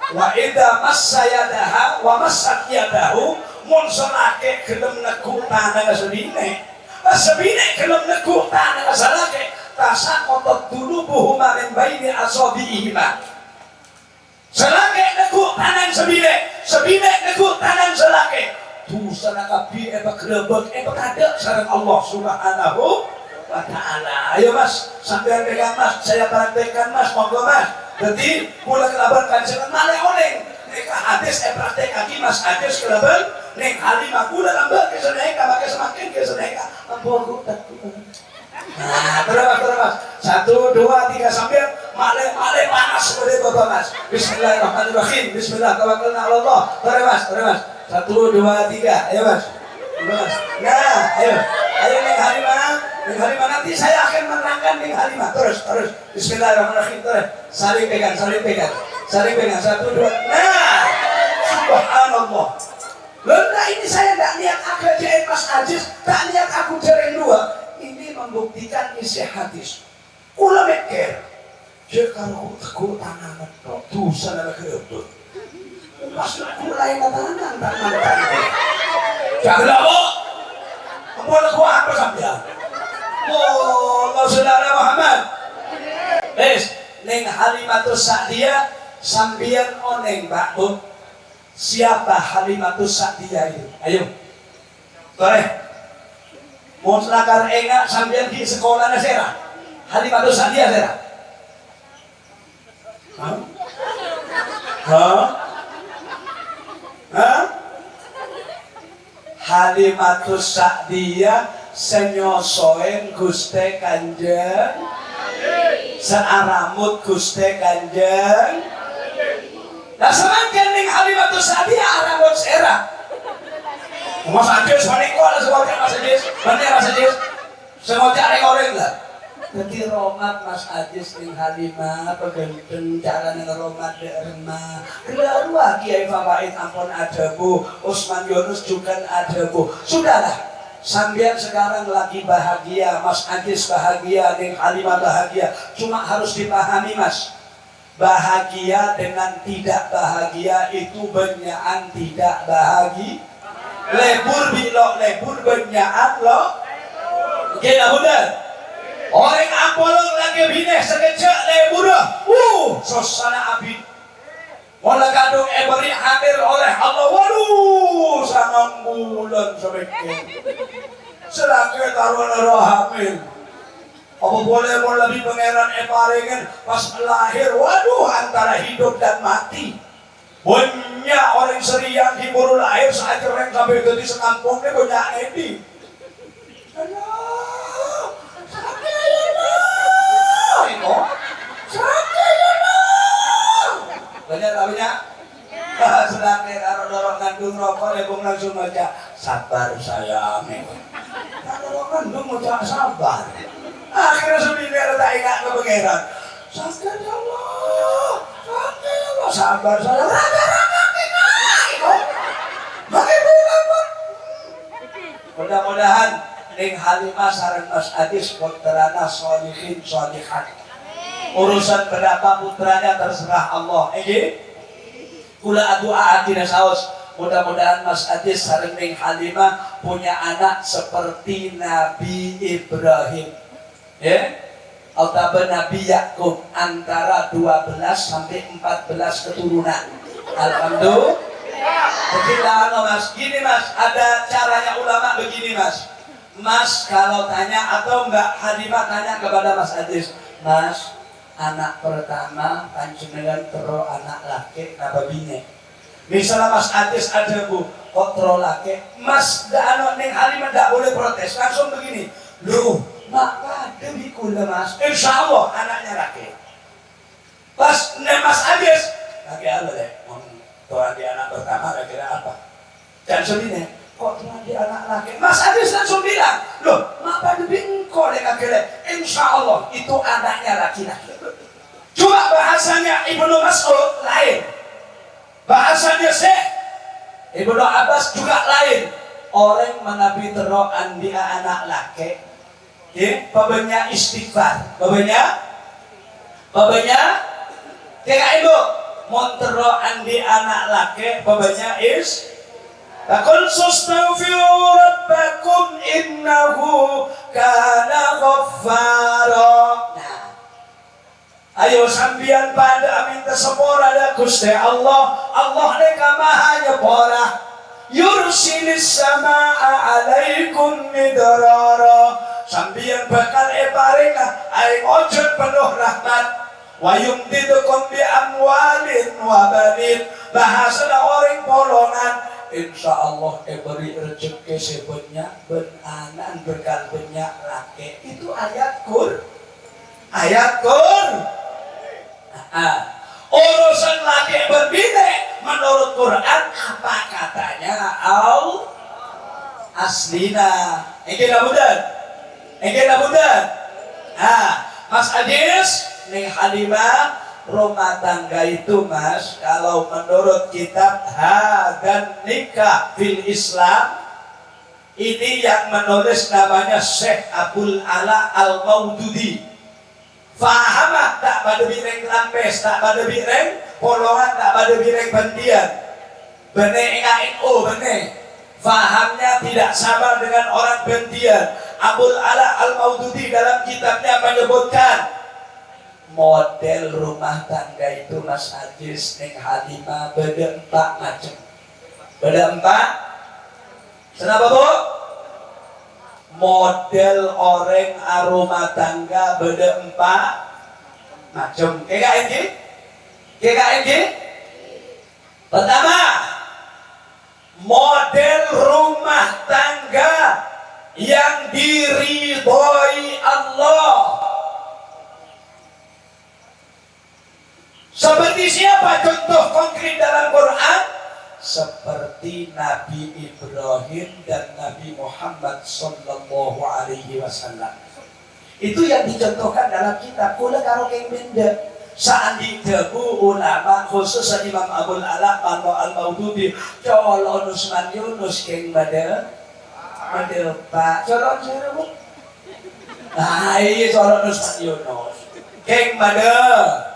Wa idza massa yadaha wa massat yadahu mun salake gelem nekuk tanah sebine. Sebine gelem nekuk tanah salake tasaqatat dulubuhuma min baini asabiihima. Salake nekuk tanah sebine nekuk tanah salake. Tu salaka bi eba grebek eba kadek sareng Allah Subhanahu wa ta'ala. Ayo Mas, sampean pegang Mas, saya praktekkan Mas, monggo Mas. Jadi mulai kelaban kancengan malah oleh neka hadis praktek kaki Mas Ajis kelaban nek Halimah kula lambat keseneka pakai semakin keseneka ampun aku takut. Nah terus 1, 2, 3 sambil Male panas seperti Bapak Mas. Bismillahirrahmanirrahim. Bismillah tawakkalna 'ala Allah. Tore Mas. 1 2 3. Ayo Mas. Nah, ayo Neng Halimah nanti saya akan menerangkan Neng Halimah. Terus. Bismillahirrahmanirrahim. Terus. Saling pegang. 1 2. Nah, subhanallah. Lenda ini saya tidak niat agak jahit Mas Aziz, tak niat aku dereng dua. Ini membuktikan isi hadis. Kula mikir, jika kalau teguh tangan kok dosa adalah keutut. Maksud kula yang tangan tak mantan. Jangan apa? Kamu lagu apa sampean? Oh, saudara Muhammad. Neng Halimatus Sa'diyah sambian oneng Pak Bu. Siapa Halimatus Sa'diyah itu? Ayo. Boleh. Mau selakar enggak sambil di sekolahnya Sera. Halimatus Sa'diyah Sera. Halimatus Sa'diyah senyosoen Guste Kanjeng. Searamut Guste Kanjeng. Nah semakin ning Halimatus Sa'diyah aramut Sera. Mas Aziz, maniko ada semuanya Mas Aziz. Bener Mas Aziz. Semuanya orang lah. Jadi romat Mas Aziz ning Halimah pegenten cara ning romat de remah. Kedua Kiai Fawaid ampun ada Bu, Usman Yunus juga ada Bu. Sudahlah. Sambian sekarang lagi bahagia, Mas Aziz bahagia, ning Halimah bahagia. Cuma harus dipahami Mas. Bahagia dengan tidak bahagia itu benyaan tidak bahagia. Lebur bilok lebur benyaan lo. Gila bener. Orang ampolong lagi bineh sekejap lebur. Sosana abid. Mula kadung beri hamil oleh Allah. Waduh, sangat bulan sebegitu. Selagi taruhan roh hamil. Apa boleh mau lebih pangeran paringan pas lahir. Waduh, antara hidup dan mati. Banyak orang serian di baru lahir saat orang sampai jadi sekampungnya banyak ini. Aduh, sakit banyak tak banyak? Sedang dorong ngandung rokok, lebung langsung baca sabar sayang. Dorong ngandung baca sabar. Akhirnya sebenarnya tak ingat ke pangeran. Sakit ya Allah, sakit ya Allah, sabar saya. Mudah-mudahan ning Halimah sareng Mas Aziz putrana sholihin sholihat. Urusan berapa putranya terserah Allah. Kula doa dina saos. Mudah-mudahan Mas Aziz sareng ning Halimah punya anak seperti Nabi Ibrahim. Atau Nabi Yakub antara 12 sampai 14 keturunan. Alhamdulillah. Begitulah Mas. Gini Mas, ada caranya ulama begini Mas. Mas kalau tanya atau enggak Halimah tanya kepada Mas Aziz, Mas, anak pertama panjenengan tero anak laki napa bine. Misalnya Mas Aziz ada Bu, kok tero laki, Mas ning Halimah enggak boleh protes, langsung begini. Loh, maka demi kula Mas, insya Allah anaknya laki. Pas Mas Aziz laki apa deh? Tuhan di anak pertama kira-kira apa? Dan sebenarnya kok Tuhan di anak laki? Mas Aziz langsung bilang, loh, maka demi engkau deh kira-kira. Insya Allah itu anaknya laki-laki. Cuma bahasanya Ibnu Mas'ud lain, bahasanya Syekh Ibnu Abbas juga lain. Orang menabi teroan dia anak laki. Babanya istighfar, babanya kayak ibu montero andi anak laki, babanya is takun sustaghfiru rabbakum innahu kana ghaffara. Nah, ayo sambian pada minta sepora da Gusti Allah. Allah neka maha nyepora. Yursilis samaa alaikum midrara. Sambian bakal paringah aing ojot penuh rahmat. Wa yumdidukum bi amwalin wa banin. Bahasa orang polongan. Insyaallah beri rezeki sebutnya benanan berkal banyak laki. Itu ayat Qur. Urusan laki berbini menurut Quran apa katanya? Aslina. Engke budan. Mas Adis, ning Halimah, rumah tangga itu Mas, kalau menurut kitab dan nikah fil Islam, ini yang menulis namanya Syekh Abdul Ala Al-Maududi. Fahamah tak pada bireng lampes, tak pada bireng polongan, tak pada bireng bandian. Bene NO bene. Fahamnya tidak sama dengan orang bandian. Abdul Ala Al-Maududi dalam kitabnya menyebutkan model rumah tangga itu Mas Ajis ning Halimah beda 4 macam. Beda 4. Kenapa Bu? Model orang rumah tangga beda 4 macam. KKNG? Pertama, model rumah tangga yang diridhoi Allah. Seperti siapa contoh konkret dalam Quran? Seperti Nabi Ibrahim dan Nabi Muhammad sallallahu alaihi wasallam. Itu yang dicontohkan dalam kitab kula karo keng benda. Saandi debu ulama khusus Imam Abdul Ala Al-Maududi colon Usman Yunus keng badel Pak colon saya Bu. Nah, iya colon Usman Yunus keng badel.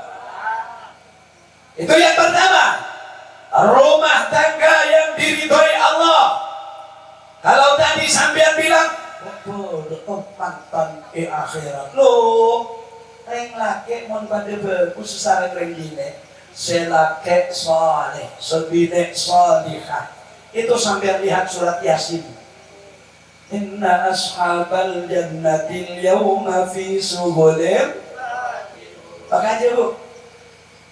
Itu yang pertama. Rumah tangga yang diridhoi Allah. Kalau tadi sampean bilang, mantan akhirat. Loh, reng laki mon pada bagus sareng reng dine. Selake saleh, sebine salihah. Itu sampean lihat surat Yasin. Inna ashabal jannatil yawma fi subulim. Pakai aja Bu.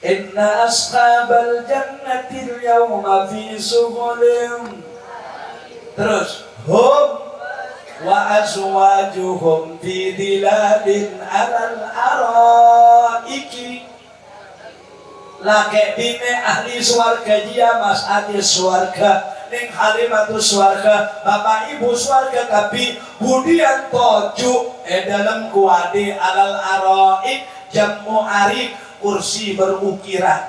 Inna ashabal jannatil yawma fi subulim. Terus hum wa azwajuhum fi dhilalin alal araiki. Laki bine ahli swarga dia Mas Adi swarga ning Halimatus swarga bapak ibu swarga tapi budian toju dalam kuade alal araik jamu arik kursi berukiran.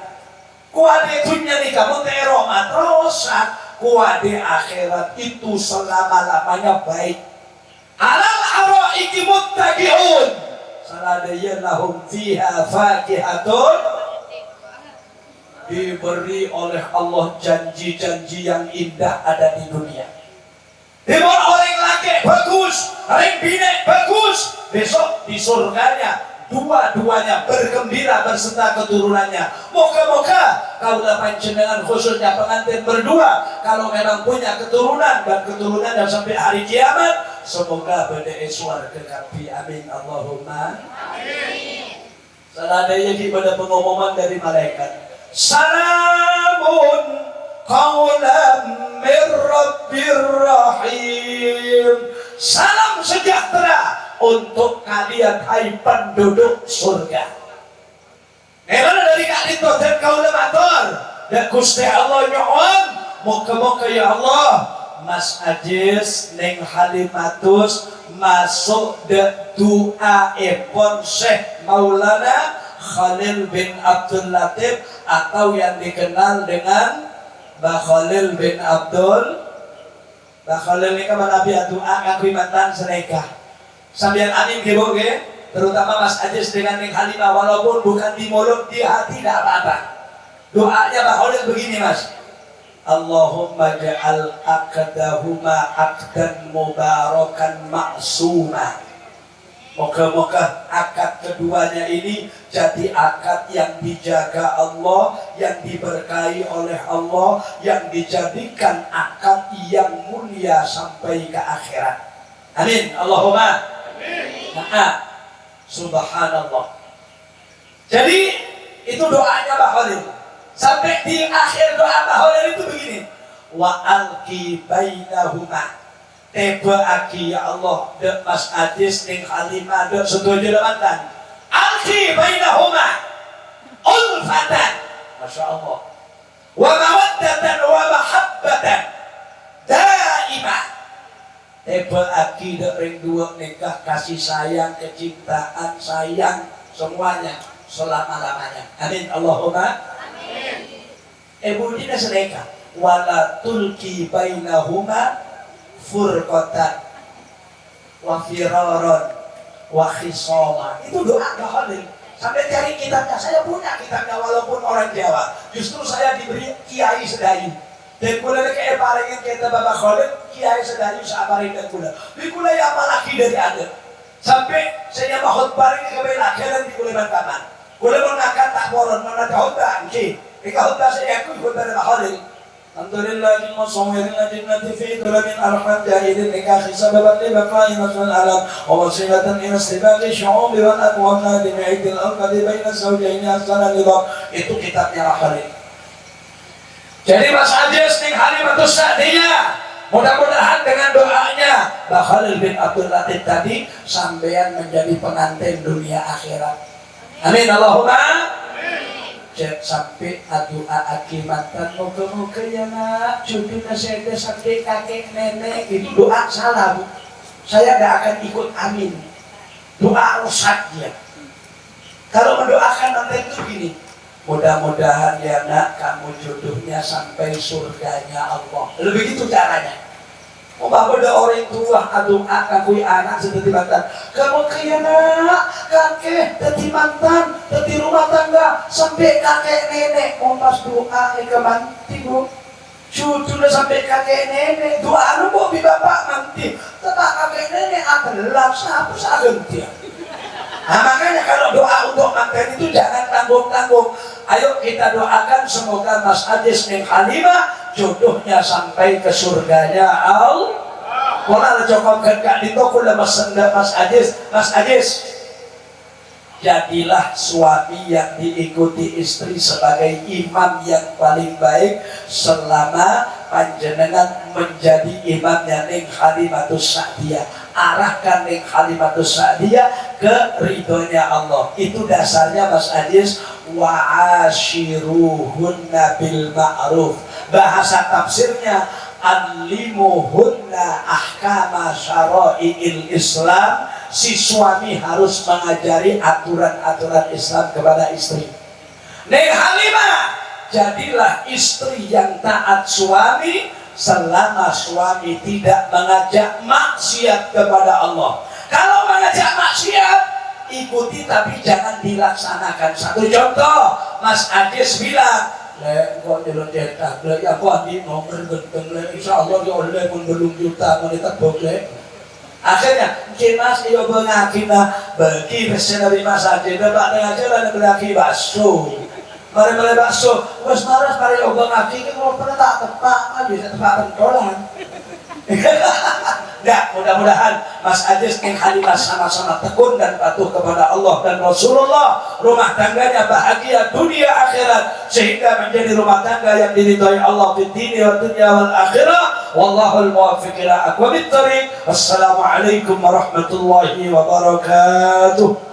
Kuade dunia nih kamu tero matrosan, kuade akhirat itu selama-lamanya baik. Alal araiki muttaqiun. Saladayallahum fiha fakihatun. Diberi oleh Allah janji-janji yang indah ada di dunia. Dimana orang laki bagus, orang bini bagus, besok di surganya dua-duanya bergembira berserta keturunannya. Moga-moga kaulah panjenengan khususnya pengantin berdua kalau memang punya keturunan dan keturunan dan sampai hari kiamat semoga bede swarga kapi. Amin Allahumma amin. Seladanya pada pengumuman dari malaikat. Salamun qaulan mir rabbir rahim. Salam sejahtera untuk kalian hai penduduk surga. Emang dari kali itu dan kau lemator dan Gusti Allah nyuwun moga-moga ya Allah Mas Ajis ning Halimatus masuk de doa epon Syekh Maulana Khalil bin Abdul Latif atau yang dikenal dengan Mbah Khalil bin Abdul. Mbah Khalil ini kan Nabi doa kagrimatan seneka. Sambil amin gebo ge, terutama Mas Ajis dengan Ning Halimah walaupun bukan di mulut di hati tidak apa-apa. Doanya Mbah Khalil begini Mas. Allahumma ja'al aqdahuma aqdan mubarakan ma'suma. Moga-moga akad keduanya ini jadi akad yang dijaga Allah, yang diberkahi oleh Allah, yang dijadikan akad yang mulia sampai ke akhirat. Amin. Allahumma nah, subhanallah. Jadi itu doanya Mbah Khalil. Sampai di akhir doa Mbah Khalil itu begini. Wa alqi bainahuma. Teba aki ya Allah de Mas Ajis ning Halimah de setuju mantan. Alqi bainahuma. ulfatan, masya Allah, wa mawaddatan wa mahabbatan daimah. Tebel akidah ring dua nikah, kasih sayang, kecintaan, sayang, semuanya selama-lamanya. Amin Allahumma amin. Ibu dina sedekah wala tulki bainahuma furqatan wa firaron wa khisama. Itu doa Halil. Sampai cari kitabnya, saya punya kitabnya walaupun orang Jawa. Justru saya diberi Kiai Sedayu. Dan kula kayak paringin kita Bapak Khalid, Kiai Sedayu sabarin dan kula. Di kula ya apalagi dari ada. Sampai saya mau khutbah ini ke akhiran di kula bantaman. Kula mengangkat tak boron mana khutbah nggih. Ika khutbah saya aku khutbah Bapak Khalid. Alhamdulillah jumma sawirin jannati fi dulamin arham jahidin nikah sababan li baqa'i nasl alam wa wasilatan ila istibaqi syu'ub wa aqwamna li ma'idil alqadi baina zawjaini asana nidam. Itu kitabnya Khalid. Jadi Mas Ajis ning Halimatus Sa'diyah, mudah-mudahan dengan doanya Mbah Khalil bin Abdul Latif tadi sampean menjadi pengantin dunia akhirat. Amin Allahumma amin. Sampai doa akimantan moga-moga ya nak jodohnya saya sampai kakek nenek. Itu doa salah Bu. Saya tidak akan ikut amin. Doa rusak dia. Kalau mendoakan nanti itu gini, mudah-mudahan ya nak kamu jodohnya sampai surganya Allah. Begitu caranya. Umpama ada orang tua aduh kakui anak seperti mantan. Kamu kaya nak kakek teti mantan, teti rumah tangga sampai kakek nenek. Pas doa ke manti Bu. Jodohnya sampai kakek nenek. Doa lu Bu bi bapak manti. Tetap kakek nenek adalah siapa saganti. Nah makanya kalau doa untuk mantan itu jangan tanggung-tanggung. Ayo kita doakan semoga Mas Ajis ning Halimah jodohnya sampai ke surganya Allah. Wala cukup gak di toko lah Mas Ajis. Mas Ajis, jadilah suami yang diikuti istri sebagai imam yang paling baik selama panjenengan menjadi imamnya ning Halimatus Sa'diyah. Arahkan ning Halimatus Sa'diyah ke ridhonya Allah. Itu dasarnya Mas Ajis. Wa ashiruhunna bil ma'ruf. Bahasa tafsirnya allimuhunna ahkama syara'i'il Islam. Si suami harus mengajari aturan-aturan Islam kepada istri. Ning Halimah, jadilah istri yang taat suami selama suami tidak mengajak maksiat kepada Allah. Kalau mengajak maksiat, ikuti tapi jangan dilaksanakan. Satu contoh, Mas Ajis bilang, "Le, kok cetak, le ya kok di nomor genteng le, insyaallah ya oleh pun belum juta menit boleh." Akhirnya, Mas iyo bengakina bagi pesenari Mas Ajis, Bapak dengan jalan belaki bakso. Mari bakso, wes maras mari obeng aki ki kalau pernah tak tepak aja tepak pentolan. Nah, mudah-mudahan Mas Ajis ning Halimah sama-sama tekun dan patuh kepada Allah dan Rasulullah. Rumah tangganya bahagia dunia akhirat sehingga menjadi rumah tangga yang diridhai Allah di dunia wal akhirah. Wallahul muwaffiq ila aqwamit thariq. Wassalamualaikum warahmatullahi wabarakatuh.